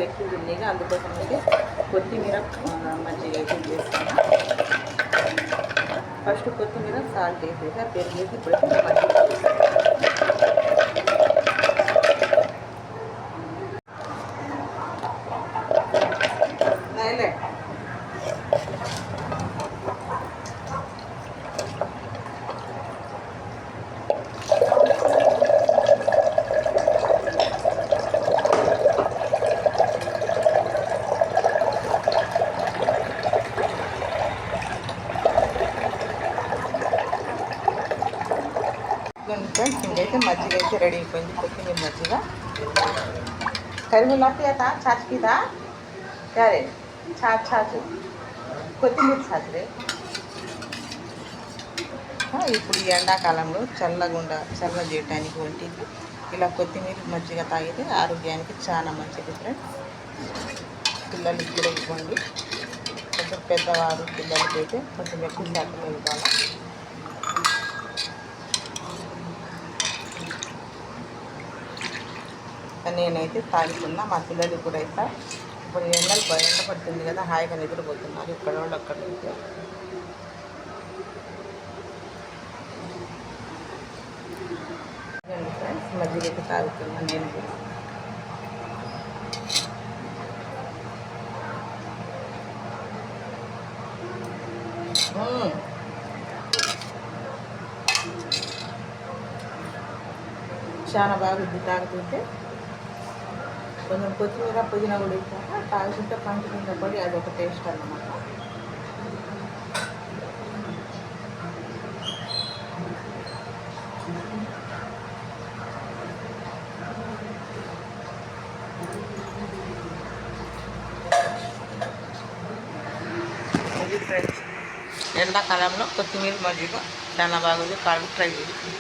ఎండలు ఎక్కువ ఉన్నాయి, అందుకోసం అయితే కొత్తిమీర మజ్జిగ అయితే చేస్తాను. ఫస్ట్ కొత్తిమీర సాల్ట్ వేసేసి పెరిగేసి ఇప్పుడైతే మజ్జిగ ఫ్రెండ్స్. ఇంకైతే మజ్జిగ అయితే రెడీ అయిపోయింది, కొత్తిమీర మజ్జిగ. కరివేపాకు పియతా ఛాచ్ పీతా సరే, ఛాచ్ కొత్తిమీర ఛాచ్ రే. ఇప్పుడు ఈ ఎండాకాలంలో చల్ల చేయడానికి ఒంటికి ఇలా కొత్తిమీర మజ్జిగ తాగితే ఆరోగ్యానికి చాలా మంచిది ఫ్రెండ్స్. పిల్లలకి కూడా ఇవ్వండి, కొంచెం పెద్దవారు పిల్లలకి అయితే కొంచెం ఎక్కువ శాతం ఇవ్వాలి. నేనైతే తాగుతున్నా, మా పిల్లలు కూడా అయితే ఇప్పుడు ఎండ పడుతుంది కదా, హాయిగా నిద్రపోతున్నారు ఇక్కడ వాళ్ళు అక్కడ. ఫ్రెండ్స్ మజ్జిగ అయితే తాగుతున్నా నేను కూడా. చాలా బాగుంది తాగుతుంటే. కొంచెం కొత్తిమీర పుదీనా కూడా ఇచ్చాక తాగుతుంటే పంట కింద పడి అదొక టేస్ట్ అన్నమాట. ఇది ఫ్రెండ్స్ ఎండాకాలంలో కొత్తిమీర మజ్జిగ చాలా బాగుంది, కాదు ట్రై చేసి.